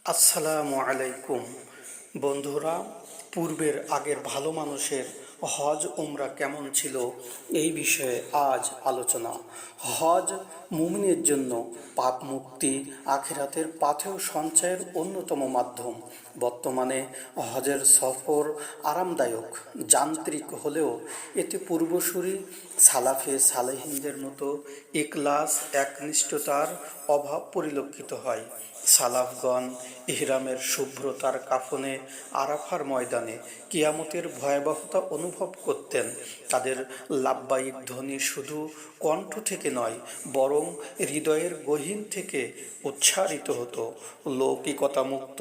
আসসালামু আলাইকুম বন্ধুরা। পূর্বের আগের ভালো মানুষের হজ উমরা কেমন ছিল এই বিষয়ে আজ আলোচনা। হজ মুমিনের জন্য পাপ মুক্তি, আখিরাতের পাথেয় সঞ্চয়ের অন্যতম মাধ্যম। বর্তমানে হজের সফর আরামদায়ক, যান্ত্রিক হলেও এতে পূর্বসূরি সালাফে সালেহিনদের মতো ইখলাস, একনিষ্ঠতার অভাব পরিলক্ষিত হয়। সালাফগণ ইহরামের শুভ্রতার কাফনে আরাফার ময়দানে কিয়ামতের ভয়াবহতা অনুভব করতেন। তাদের লাব্বাইক ধ্বনি শুধু কণ্ঠ থেকে নয়, বরং হৃদয়ের গহীন থেকে উচ্চারিত হতো। লৌকিকতামুক্ত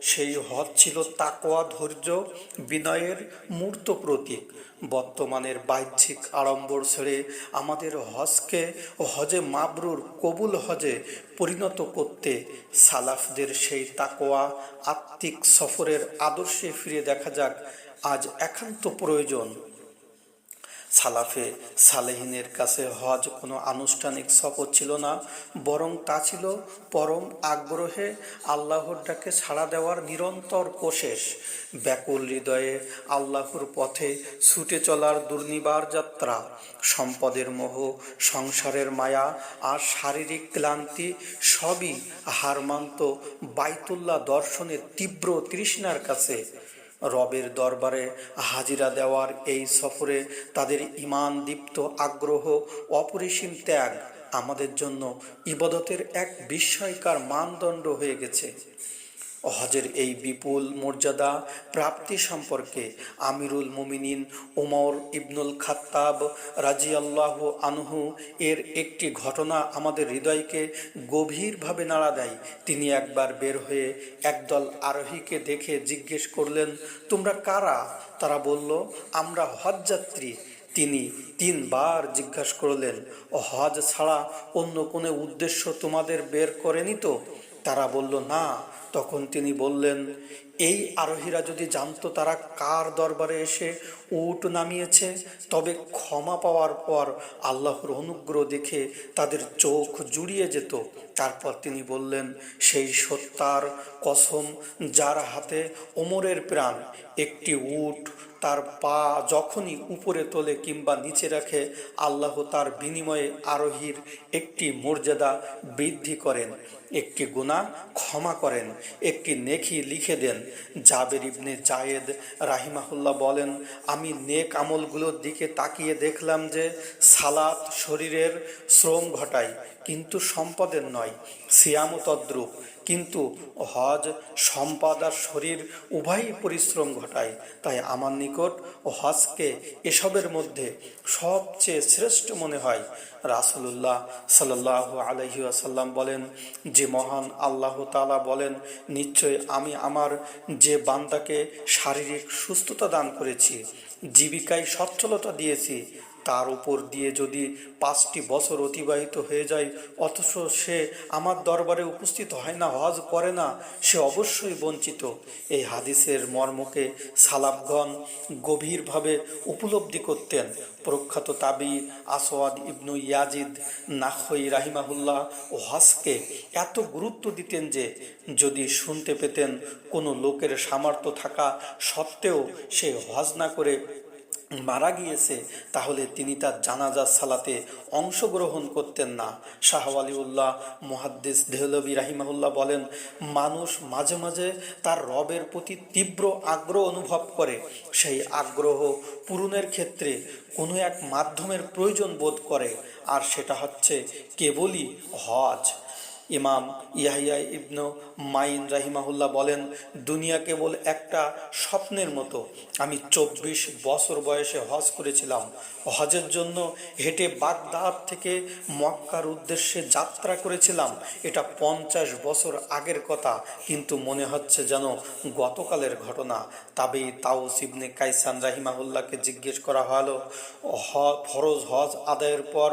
সেই হজ ছিল তাকওয়া, ধৈর্য, বিনয়ের মূর্ত প্রতীক। বর্তমানের বাহ্যিক আড়ম্বর ছেড়ে আমাদের হজকে হজে মাবরুর, কবুল হজে পরিণত করতে সালাফদের সেই তাকওয়া আত্মিক সফরের আদর্শে ফিরে দেখা যাক আজ একান্ত প্রয়োজন। সালাফে সালেহিনের কাছে হজ কোনো আনুষ্ঠানিক সফর ছিল না, বরং তা ছিল পরম আগ্রহে আল্লাহর ডাকে সাড়া দেওয়ার নিরন্তর কোশেশ। ব্যাকুল হৃদয়ে আল্লাহর পথে ছুটে চলার দুর্নিবার যাত্রা। সম্পদের মোহ, সংসারের মায়া আর শারীরিক ক্লান্তি সবই হার মানত বাইতুল্লাহ দর্শনের তীব্র তৃষ্ণার কাছে। রবের দরবারে হাজিরা দেওয়ার এই সফরে তাদের ঈমান দীপ্ত আগ্রহ, অপরিসীম ত্যাগ আমাদের জন্য ইবাদতের এক বিস্ময়কর মানদণ্ড হয়ে গেছে। হজের এই বিপুল মর্যাদা প্রাপ্তি সম্পর্কে আমিরুল মুমিনিন ওমর ইবনুল খাত্তাব রাজিয়াল্লাহু আনহু এর একটি ঘটনা আমাদের হৃদয়কে গভীরভাবে নাড়া দেয়। তিনি একবার বের হয়ে একদল আরোহীকে দেখে জিজ্ঞেস করলেন, তোমরা কারা? তারা বলল, আমরা হজযাত্রী। তিনি 3বার জিজ্ঞাসা করলেন, হজ ছাড়া অন্য কোনো উদ্দেশ্য তোমাদের বের করেনি তো? তারা বলল, না। তখন তিনি বললেন, এই আরোহীরা যদি জানতো তারা কার দরবারে এসে উট নামিয়েছে, তবে ক্ষমা পাওয়ার পর আল্লাহর অনুগ্রহ দেখে তাদের চোখ জুড়িয়ে যেত। তারপর তিনি বললেন, সেই সত্তার কসম যার হাতে ওমরের প্রাণ, একটি উট তার পা যখনই উপরে তোলে কিংবা নিচে রাখে, আল্লাহ তার বিনিময়ে আরোহীর একটি মর্যাদা বৃদ্ধি করেন, একটি গুনাহ ক্ষমা করেন, একটি নেকি লিখে দেন। জাবের ইবনে জায়েদ রাহিমাহুল্লাহ বলেন, আমি নেক আমলগুলোর দিকে তাকিয়ে দেখলাম যে সালাত শরীরের শ্রম ঘটায়, কিন্তু সম্পদের নয়। সিয়ামও তদ্রূপ, কিন্তু হজ সম্পদ আর শরীর উভয়ই পরিশ্রম ঘটায়। তাই আমার নিকট হজকে এসবের মধ্যে সবচেয়ে শ্রেষ্ঠ মনে হয়। রাসূলুল্লাহ সাল্লাল্লাহু আলাইহি ওয়াসাল্লাম বলেন, যে মহান আল্লাহ তাআলা বলেন, নিশ্চয় আমি আমার যে বান্দাকে শারীরিক সুস্থতা দান করেছি, জীবিকায় সচ্ছলতা দিয়েছি, তার উপর দিয়ে যদি 5টি বছর অতিবাহিত হয়ে যায় অথচ সে আমার দরবারে উপস্থিত হয় না, হজ করে না, সে অবশ্যই বঞ্চিত। এই হাদিসের মর্মকে সালাফগণ গভীরভাবে উপলব্ধি করতেন। প্রখ্যাত তাবি আসওয়াদ ইবনু ইয়াজিদ নাখই রাহিমাহুল্লাহ ও হজকে এত গুরুত্ব দিতেন যে যদি শুনতে পেতেন কোনো লোকের সামর্থ্য থাকা সত্ত্বেও সে হজ না করে মারা গিয়েছে, তাহলে তিনি তার জানাজা সালাতে অংশগ্রহণ করতেন না। শাহ ওয়ালিউল্লাহ মুহাদ্দিস দেহলভী রাহিমাহুল্লাহ বলেন, মানুষ মাঝে মাঝে তার রবের প্রতি তীব্র আগ্রহ অনুভব করে। সেই আগ্রহ পূরণের ক্ষেত্রে কোনো এক মাধ্যমের প্রয়োজন বোধ করে, আর সেটা হচ্ছে কেবলই হজ। ইমাম ইয়াহিয়া ইবনু মাইন রাহিমাহুল্লাহ বলেন, দুনিয়া কেবল একটা স্বপ্নের মতো। আমি 24 বছর বয়সে হজ করেছিলাম। হজের জন্য হেঁটে বাগদাদ থেকে মক্কার উদ্দেশ্যে যাত্রা করেছিলাম। এটা 50 বছর আগের কথা, কিন্তু মনে হচ্ছে যেন গতকালের ঘটনা। তবেই তাউস ইবনে কাইসান রাহিমাহুল্লাহকে জিজ্ঞেস করা হলো, ফরজ হজ আদায়ের পর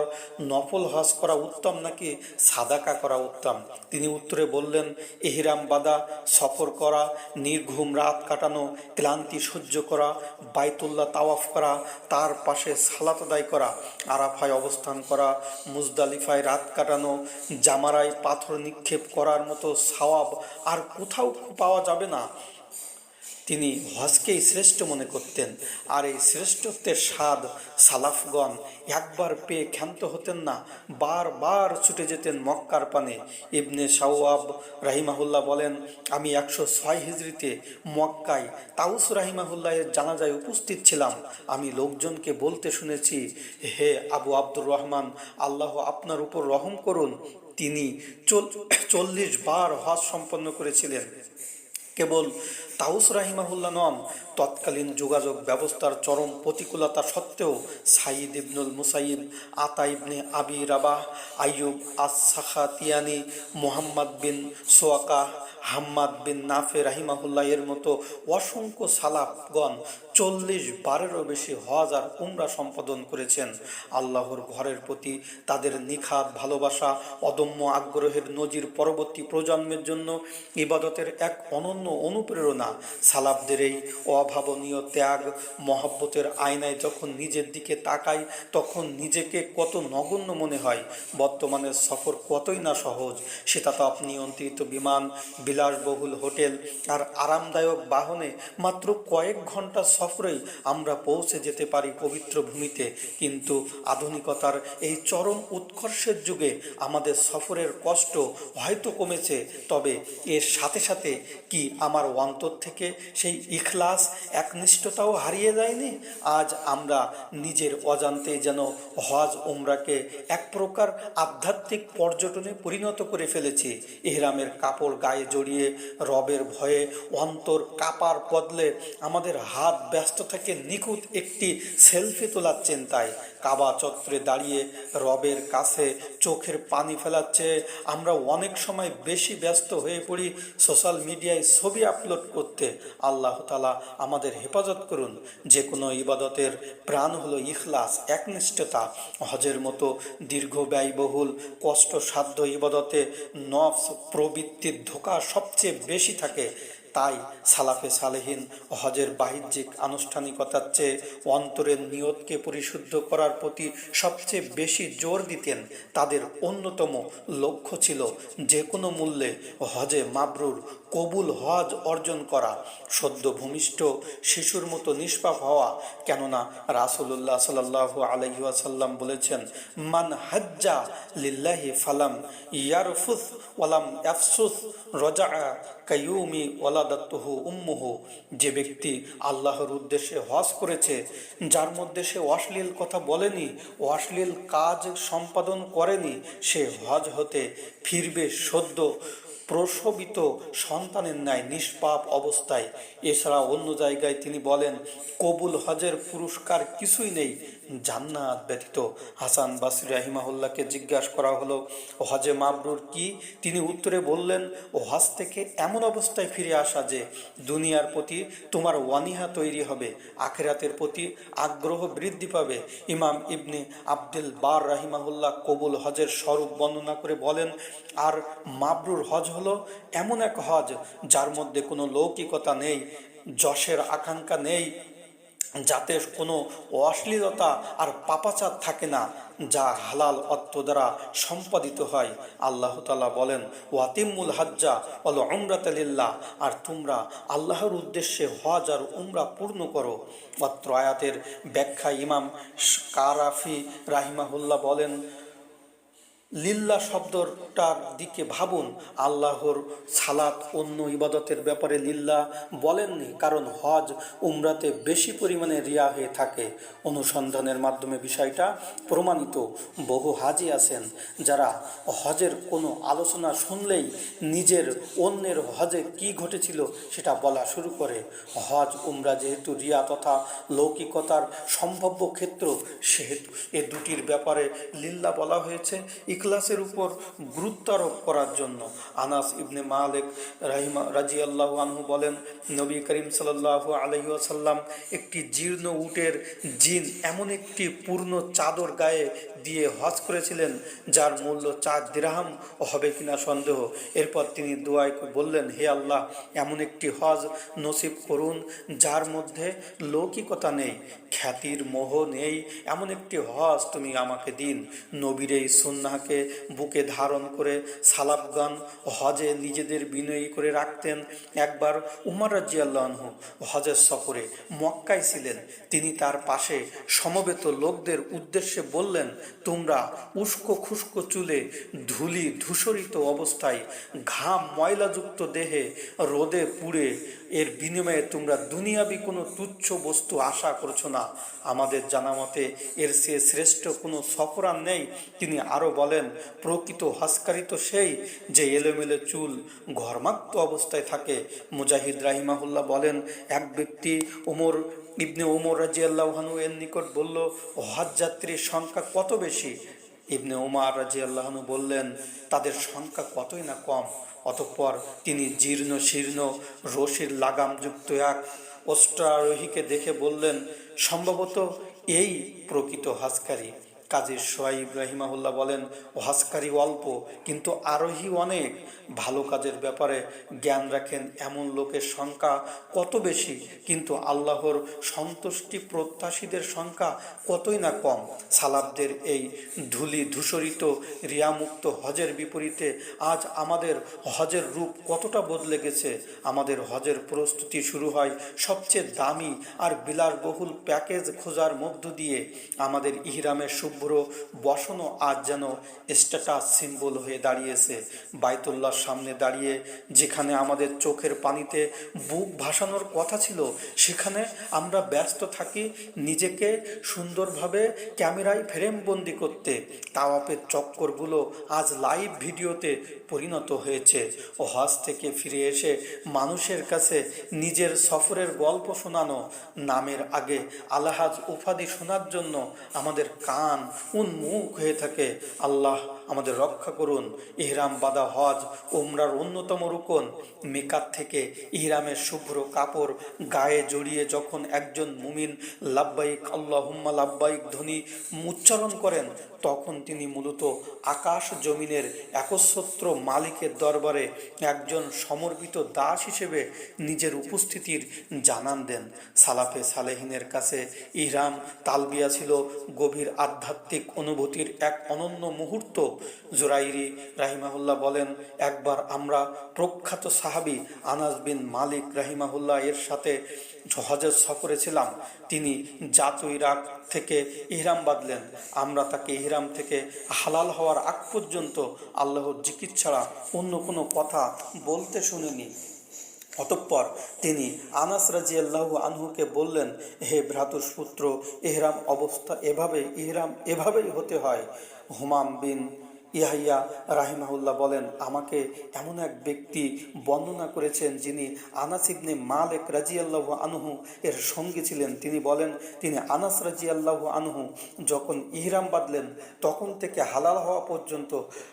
নফল হজ করা উত্তম নাকি সাদাকা করা উত্তম? করতাম। তিনি উত্তরে বললেন, ইহরাম বাঁধা, সফর করা, নির্ঘুম রাত কাটানো, ক্লান্তি সহ্য করা, বাইতুল্লাহ তাওয়াফ করা, তার পাশে সালাত আদায় করা, আরাফায় অবস্থান করা, মুজদালিফায় রাত কাটানো, জামারায় পাথর নিক্ষেপ করার মতো সওয়াব আর কোথাও পাওয়া যাবে না। তিনি হজকেই শ্রেষ্ঠ মনে করতেন। আর এই শ্রেষ্ঠত্বের স্বাদ সালাফগণ একবার পেয়ে ক্ষান্ত হতেন না, বারবার ছুটে যেতেন মক্কার পানে। ইবনে শাওয়াব রাহিমাহুল্লাহ বলেন, আমি 106 হিজরিতে মক্কায় তাউস রাহিমাহুল্লাহের জানাজায় উপস্থিত ছিলাম। আমি লোকজনকে বলতে শুনেছি, হে আবু আব্দুর রহমান, আল্লাহ আপনার উপর রহম করুন। তিনি 40 বার হজ সম্পন্ন করেছিলেন। কেবল তাউস রাহিমাহুল্লাহ নন, তৎকালীন যোগাযোগ ব্যবস্থার চরম প্রতিকূলতা সত্ত্বেও সাইদ ইবনুল মুসাইব, আতা ইবনে আবি রাবাহ, আইয়ুব আস-সাখাতিয়ানি, মুহাম্মদ বিন সোয়াকাহ, হাম্মাদ বিন নাফে রাহিমাহুল্লাহ এর মতো অসংখ্য সালাফগণ 40 বারেরও বেশি হজ আর উমরা সম্পাদন করেছেন। আল্লাহর ঘরের প্রতি তাদের নিখাদ ভালোবাসা, অদম্য আগ্রহের নজির পরবর্তী প্রজন্মের জন্য ইবাদতের এক অনন্য অনুপ্রেরণা। সালাফদের এই অভাবনীয় ত্যাগ মহব্বতের আয়নায় যখন নিজের দিকে তাকাই, তখন নিজেকে কত নগণ্য মনে হয়। বর্তমানের সফর কতই না সহজ, সেটা তো আপনি নিয়ন্ত্রিত বিমান, বিলাসবহুল হোটেল আর আরামদায়ক বাহনে মাত্র কয়েক ঘন্টা সফরেই আমরা পৌঁছে যেতে পারি পবিত্র ভূমিতে। কিন্তু আধুনিকতার এই চরম উৎকর্ষের যুগে আমাদের সফরের কষ্ট হয়তো কমেছে, তবে এর সাথে সাথে কি আমার অন্তর থেকে সেই ইখলাস, একনিষ্ঠতাও হারিয়ে যায়নি? আজ আমরা নিজের অজান্তে যেন হজ উমরাকে এক প্রকার আধ্যাত্মিক পর্যটনে পরিণত করে ফেলেছি। ইহরামের কাপড় গায়ে জড়িয়ে রবের ভয়ে অন্তর কাপার বদলে আমাদের হাত ব্যস্ত থাকে নিখুঁত একটি সেলফি তোলার চিন্তায়। কাবা চত্বরে দাঁড়িয়ে রবের কাছে চোখের পানি ফেলাচ্ছে আমরা অনেক সময় বেশি ব্যস্ত হয়ে পড়ি সোশ্যাল মিডিয়ায় ছবি আপলোড করতে। আল্লাহ তাআলা আমাদের হেফাজত করুন। যে কোনো ইবাদতের প্রাণ হলো ইখলাস, একনিষ্ঠতা। হজের মতো দীর্ঘ ব্যয়বহুল কষ্টসাধ্য ইবাদতে নফস প্রবৃত্তির ধোঁকা সবচেয়ে বেশি থাকে। তাই সালাফে সালেহিন হজের বাহ্যিক আনুষ্ঠানিকতার চেয়ে অন্তরের নিয়তকে পরিশুদ্ধ করার প্রতি সবচেয়ে বেশি জোর দিতেন। তাদের অন্যতম লক্ষ্য ছিল যে কোনো মূল্যে হজে মাবরুর, কবুল হজ অর্জন করা, সদ্য ভূমিষ্ঠ শিশুর মতো নিষ্পাপ হওয়া। কেননা রাসূলুল্লাহ সাল্লাল্লাহু আলাইহি ওয়াসাল্লাম বলেছেন, মান হাজ্জা লিল্লাহি ফালাম ইয়ারফুস ওয়ালাম ইয়াফসুস রাজাআ কাইয়ুমি ওয়ালাদাতুহু উম্মুহু। যে ব্যক্তি আল্লাহর উদ্দেশ্যে হজ করেছে, যার মধ্যে সে অশ্লীল কথা বলেনি, অশ্লীল কাজ সম্পাদন করেনি, সে হজ হতে ফিরবে সদ্য প্রসবিত সন্তানের ন্যায় নিষ্পাপ অবস্থায়। এছাড়া অন্য জায়গায় তিনি বলেন, কবুল হজের পুরস্কার কিছুই নেই জান্নাত ব্যতীত। হাসান বাসরি রাহিমাহুল্লাহকে জিজ্ঞাসা করা হলো, হজে মাবরুর কি? তিনি উত্তরে বললেন, ও হজ থেকে এমন অবস্থায় ফিরে আসা যে দুনিয়ার প্রতি তোমার ওয়ানিহা তৈরি হবে, আখিরাতের প্রতি আগ্রহ বৃদ্ধি পাবে। ইমাম ইবনে আব্দুল বার রাহিমাহুল্লাহ কবুল হজের স্বরূপ বর্ণনা করে বলেন, আর মাবরুর হজ হলো এমন এক হজ যার মধ্যে কোনো লৌকিকতা নেই, যশের আকাঙ্ক্ষা নেই, যাতে কোনো অশ্লীলতা আর পাপাচার থাকে না, যা হালাল অর্থ দ্বারা সম্পাদিত হয়। আল্লাহ তাআলা বলেন, ওয়াতিমুল হাজ্জা ওয়াল উমরাতা লিল্লাহ, আর তোমরা আল্লাহর উদ্দেশ্যে হজ আর উমরা পূর্ণ করো। অত্র আয়াতের ব্যাখ্যা ইমাম কারাফি রাহিমাহুল্লাহ বলেন, লিল্লাহ শব্দটার দিকে ভাবুন। আল্লাহর সালাত অন্য ইবাদতের ব্যাপারে লিল্লাহ বলেননি, কারণ হজ উমরাতে বেশি পরিমাণে রিয়া হয়ে থাকে। অনুসন্ধানের মাধ্যমে বিষয়টা প্রমাণিত। বহু হাজি আছেন যারা হজের কোনো আলোচনা শুনলেই নিজের অন্যের হজে কি ঘটেছিল সেটা বলা শুরু করে। হজ উমরা যেহেতু রিয়া তথা লৌকিকতার সম্ভাব্য ক্ষেত্র, সেহেতু এ দুটির ব্যাপারে লিল্লাহ বলা হয়েছে। ইখলাসের উপর গুরুত্ব আরোপ করার জন্য। আনাস ইবনে মালিক রাদিয়াল্লাহু আনহু বলেন, নবী করিম সাল্লাল্লাহু আলাইহি ওয়াসাল্লাম একটি জীর্ণ উটের জিন এমন একটি পূর্ণ চাদর গায়ে দিয়ে হজ করেছিলেন যার মূল্য 4 দিরহাম হবে কিনা সন্দেহ। এরপর তিনি দোয়ায় বললেন, হে আল্লাহ, এমন একটি হজ নসিব করুন যার মধ্যে লৌকিকতা নেই, খ্যাতির মোহ নেই, এমন একটি হজ তুমি আমাকে দিন। নবীর এই সুন্নাহকে বুকে ধারণ করে সালাফগণ হজে নিজেদের বিনয়ী করে রাখতেন। একবার উমর রাদিয়াল্লাহু আনহু হজের সফরে মক্কায় ছিলেন। তিনি তার পাশে সমবেত লোকদের উদ্দেশ্যে বললেন, তোমরা উস্কো খুস্কো চুলে ধুলি ধূসরিত অবস্থায় ঘাম ময়লাযুক্ত দেহে রোদে পুড়ে এর বিনিময়ে তোমরা দুনিয়াবি কোনো তুচ্ছ বস্তু আশা করছো না। আমাদের জানা মতে এর চেয়ে শ্রেষ্ঠ কোনো সফর আর নেই। তিনি আরও বলেন, প্রকৃত হজকারী তো সেই যে এলোমেলো চুল ঘর্মাক্ত অবস্থায় থাকে। মুজাহিদ রাহিমাহুল্লাহ বলেন, এক ব্যক্তি ইবনে ওমর রাদিয়াল্লাহু আনহু এর নিকট বলল, হজ যাত্রীর সংখ্যা কত বেশি? ইবনে ওমর রাদিয়াল্লাহু আনহু বললেন, তাদের সংখ্যা কতই না কম। অতঃপর তিনি জীর্ণ শীর্ণ রশির লাগামযুক্ত এক অশ্বারোহীকে দেখে বললেন, সম্ভবত এই প্রকৃত হজকারী। কাজী সোহাইব রাহিমাহুল্লাহ বলেন, হজকারী অল্প কিন্তু আরোহী অনেক। ভালো কাজের ব্যাপারে জ্ঞান রাখেন এমন লোকের সংখ্যা কত বেশি, কিন্তু আল্লাহর সন্তুষ্টি প্রত্যাশীদের সংখ্যা কতই না কম। সালাফদের এই ধূলি ধূসরিত রিয়ামুক্ত হজের বিপরীতে আজ আমাদের হজের রূপ কতটা বদলে গেছে। আমাদের হজের প্রস্তুতি শুরু হয় সবচেয়ে দামি আর বিলাসবহুল প্যাকেজ খোঁজার মধ্য দিয়ে। আমাদের ইহরামের শুভ্র বসনও আজ যেন স্ট্যাটাস সিম্বল হয়ে দাঁড়িয়েছে। বাইতুল্লাহর সামনে দাঁড়িয়ে যেখানে আমাদের চোখের পানিতে বুক ভাসানোর কথা ছিল, সেখানে আমরা ব্যস্ত থাকি নিজেকে সুন্দরভাবে ক্যামেরায় ফ্রেমবন্দি করতে। তাওয়াফের চক্করগুলো আজ লাইভ ভিডিওতে পরিণত হয়েছে। ও হজ থেকে ফিরে এসে মানুষের কাছে নিজের সফরের গল্প শোনানো, নামের আগে আলহাজ উপাধি শোনার জন্য আমাদের কান উন্মুখ হয়ে থাকে। আল্লাহ আমাদের রক্ষা করুন। ইহরাম বাঁধা হজ উমরার অন্যতম রুকন। মিকাত থেকে ইহরামের শুভ্র কাপড় গায়ে জড়িয়ে যখন একজন মুমিন লাব্বাইক আল্লাহুম্মা লাব্বাইক ধ্বনি উচ্চারণ করেন, তখন তিনি মূলত আকাশ জমিনের একচ্ছত্র মালিকের দরবারে একজন সমর্পিত দাস হিসেবে নিজের উপস্থিতির জানান দেন। সালাফে সালেহিনের কাছে ইহরাম তালবিয়া ছিল গভীর আধ্যাত্মিক অনুভূতির এক অনন্য মুহূর্ত। জুরাইরি রাহিমাহুল্লাহ বলেন, একবার আমরা প্রখ্যাত সাহাবী আনাস বিন মালিক রাহিমাহুল্লাহ এর সাথে হজের সফরে ছিলাম। তিনি জাতু ইরাক থেকে ইহরাম বাঁধলেন। আমরা তাকে ইহরাম থেকে হালাল হওয়ার আগ পর্যন্ত আল্লাহর জিকির ছাড়া অন্য কোনো কথা বলতে শুনিনি। অতঃপর তিনি আনাস রাদিয়াল্লাহু আনহুকে বললেন, হে ভ্রাতুষ্পুত্র, ইহরাম অবস্থা এভাবেই হতে হয়। হুমাম বিন ইয়াহিয়া রাহিমাহুল্লাহ বলেন, আমাকে এমন এক ব্যক্তি বর্ণনা করেছেন যিনি আনাস ইবনে মালিক রাদিয়াল্লাহু আনহু এর সঙ্গী ছিলেন। তিনি বলেন, তিনি আনাস রাদিয়াল্লাহু আনহু যখন ইহরাম বাঁধলেন তখন থেকে হালাল হওয়া পর্যন্ত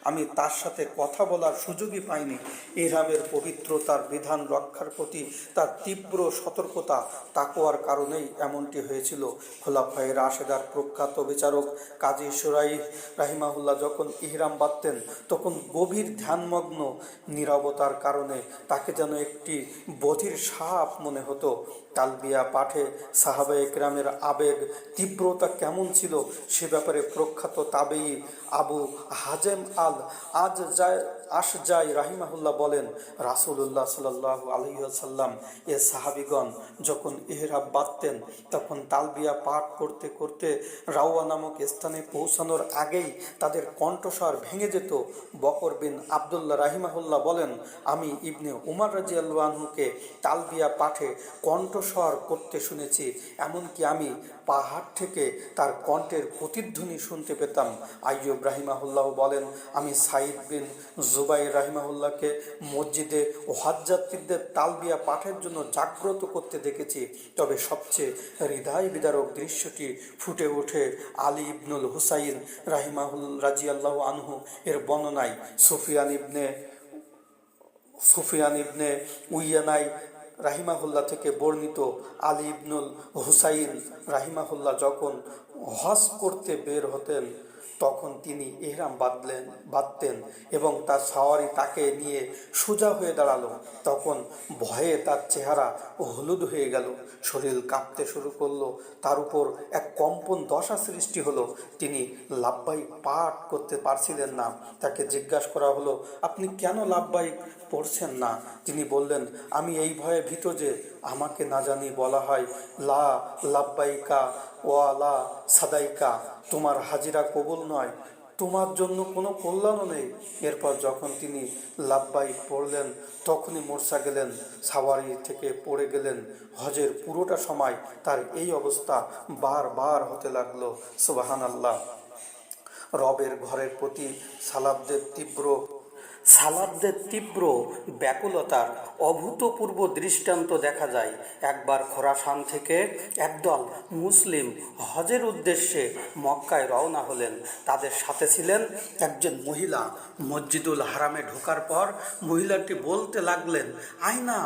আমি তার সাথে কথা বলার সুযোগই পাইনি। ইহরামের পবিত্রতার বিধান রক্ষার প্রতি তার তীব্র সতর্কতা তাকওয়ার কারণেই এমনটি হয়েছিল। খোলাফায়ে রাশেদার প্রখ্যাত বিচারক কাজী শুরাইহ রাহিমাহুল্লাহ যখন ইহরাম বাঁধতেন তখন গভীর ধ্যানমগ্ন নীরবতার কারণে তাকে যেন একটি বধির সাপ মনে হতো। তালবিয়া পাঠে সাহাবা একরামের আবেগ তীব্রতা কেমন ছিল সে ব্যাপারে প্রখ্যাত তাবেঈ আবু হাজেম আল আশজাই রাহিমাহুল্লাহ বলেন, রাসূলুল্লাহ সাল্লাল্লাহু আলাইহি ওয়াসাল্লাম এ সাহাবীগণ যখন ইহরাম বাঁধতেন তখন তালবিয়া পাঠ করতে করতে রাওয়া নামক স্থানে পৌঁছানোর আগেই তাদের কণ্ঠস্বর ভেঙে যেত। বকর বিন আবদুল্লাহ রাহিমাহুল্লাহ বলেন, আমি ইবনে উমর রাদিয়াল্লাহু আনহুকে তালবিয়া পাঠে কণ্ঠস্বর করতে শুনেছি। এমনকি আমি পাহাড় থেকে তার কণ্ঠের প্রতিধ্বনি শুনতে পেতাম। আইয়ুব রাহিমাহুল্লাহ বলেন, আমি সাইদ বিন জুবাইর রাহিমাহুল্লাহকে মসজিদে হজ যাত্রীদের তালবিয়া পাঠের জন্য জাগ্রত করতে দেখেছি। তবে সবচেয়ে হৃদয় বিদারক দৃশ্যটি ফুটে ওঠে আলী ইবনুল হুসাইন রাজিয়াল্লাহু আনহু এর বর্ণনায়। সুফিয়ান ইবনে উইয়ানাই রাহিমাহুল্লাহ থেকে বর্ণিত, আলী ইবনুল হুসাইন রাহিমাহুল্লাহ যখন হজ করতে বের হতেন তখন তিনি ইহরাম বাঁধতেন এবং তার সাওয়ারি তাকে নিয়ে সোজা হয়ে দাঁড়ালো। তখন ভয়ে তার চেহারা হলুদ হয়ে গেল, শরীর কাঁপতে শুরু করলো, তার উপর এক কম্পন দশা সৃষ্টি হলো। তিনি লাব্বাইক পাঠ করতে পারছিলেন না। তাকে জিজ্ঞাসা করা হলো, আপনি কেন লাব্বাইক পড়ছেন না? তিনি বললেন, আমি এই ভয়ে ভীত যে আমাকে না জানি বলা হয় লা লাব্বাইকা ওয়া লা সাদাইকা, তোমার হাজিরা কবুল নয়, তোমার জন্য কোনো কল্যাণও নেই। এরপর যখন তিনি লাব্বাইক পড়লেন তখনই মূর্ছা গেলেন, সাওয়ারি থেকে পড়ে গেলেন। হজের পুরোটা সময় তার এই অবস্থা বারবার হতে লাগলো। সুবহানাল্লাহ। রবের ঘরের প্রতি সালাবদের তীব্র ব্যাকুলতার অভূতপূর্ব দৃষ্টান্ত দেখা যায়। একবার খোরাসান থেকে একদল মুসলিম হজের উদ্দেশ্যে মক্কায় রওনা হলেন। তাদের সাথে ছিলেন একজন মহিলা। মসজিদুল হারামে ঢোকার পর মহিলাটি বলতে লাগলেন, আয়না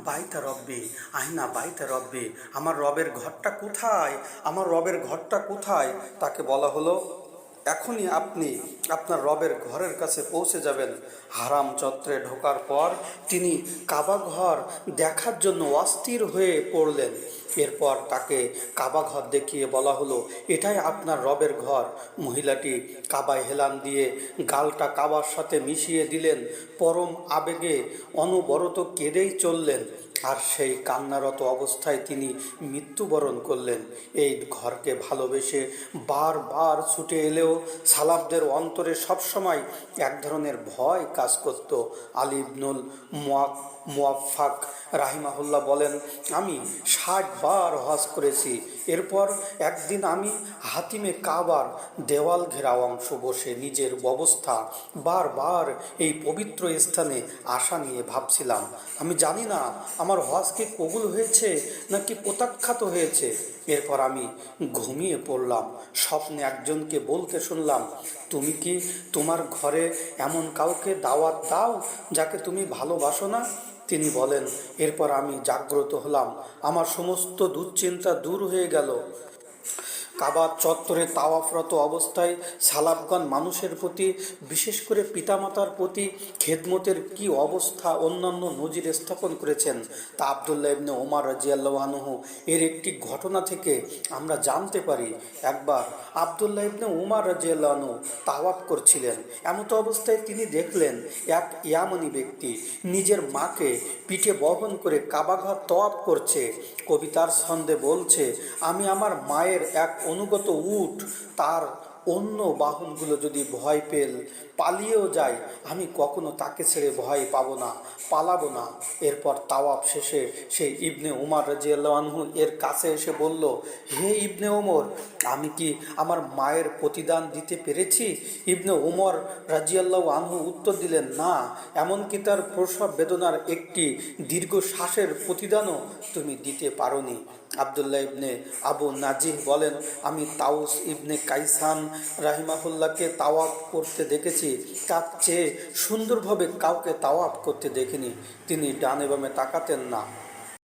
বাইতা রব্বি, আয়না বাইতা রব্বি, আমার রবের ঘরটা কোথায়, আমার রবের ঘরটা কোথায়? তাকে বলা হলো, এখনই আপনি আপনার রবের ঘরের কাছে পৌঁছে যাবেন। হারাম চত্বরে ঢোকার পর তিনি কাবা ঘর দেখার জন্য অস্থির হয়ে পড়লেন। এরপর তাকে কাবা ঘর দেখিয়ে বলা হলো, এটাই আপনার রবের ঘর। মহিলাটি কাবায় হেলান দিয়ে গালটা কাবার সাথে মিশিয়ে দিলেন। পরম আবেগে অনবরত কেঁদেই চললেন, আর সেই কান্নারত অবস্থায় তিনি মৃত্যুবরণ করলেন। এই ঘরকে ভালোবেসে বারবার ছুটে এলেও সালাবদের অন্তরে সবসময় এক ধরনের ভয় কাজ করত। আলী ইবনুল মুওয়াফফাক রাহিমাহুল্লাহ বলেন, আমি 60 বার হজ করেছি। এরপর একদিন আমি হাতিমে কাবার দেওয়াল ঘেরা অংশ বসে নিজের অবস্থা বারবার এই পবিত্র স্থানে আসা নিয়ে ভাবছিলাম। আমি জানি না আমার হজ কি কবুল হয়েছে নাকি প্রত্যাখ্যাত হয়েছে। এরপর আমি ঘুমিয়ে পড়লাম। স্বপ্নে একজনকে বলতে শুনলাম, তুমি কি তোমার ঘরে এমন কাউকে দাওয়াত দাও যাকে তুমি ভালোবাসো না? তিনি বলেন, এরপর আমি জাগ্রত হলাম, আমার সমস্ত দুশ্চিন্তা দূর হয়ে গেল। কাবার চত্বরে তাওয়াফরত অবস্থায় সালাফগণ মানুষের প্রতি, বিশেষ করে পিতামাতার প্রতি খেদমতের কি অবস্থা অন্যান্য নজির স্থাপন করেছেন তা আব্দুল্লাহ ইবনে ওমর রাদিয়াল্লাহু আনহু এর একটি ঘটনা থেকে আমরা জানতে পারি। একবার আব্দুল্লাহ ইবনে ওমর রাদিয়াল্লাহু আনহু তাওয়াফ করছিলেন। এমত অবস্থায় তিনি দেখলেন এক ইয়ামানি ব্যক্তি নিজের মাকে পিঠে বহন করে কাবাঘর তওয়াফ করছে। কবিতার ছন্দে বলছে, আমি আমার মায়ের এক অনুগত উট, তার অন্য বাহনগুলো যদি ভয় পালিয়েও যায়, আমি কখনো তাকে ছেড়ে ভয় পাবো না, পালাবো না। এরপর তাওয়াফ শেষে সেই ইবনে উমর রাদিয়াল্লাহু আনহু এর কাছে এসে বলল, হে ইবনে ওমর, আমি কি আমার মায়ের প্রতিদান দিতে পেরেছি? ইবনে ওমর রাদিয়াল্লাহু আনহু উত্তর দিলেন, না, এমনকি তার প্রসব বেদনার একটি দীর্ঘ শ্বাসের প্রতিদানও তুমি দিতে পারোনি। আব্দুল্লাহ ইবনে আবু নাজিহ বলেন, আমি তাউস ইবনে কাইসান রাহিমাহুল্লাহকে তাওয়াফ করতে দেখেছি, তার চেয়ে সুন্দরভাবে কাউকে তাওয়াফ করতে দেখিনি। তিনি ডানে বামে তাকাতেন না।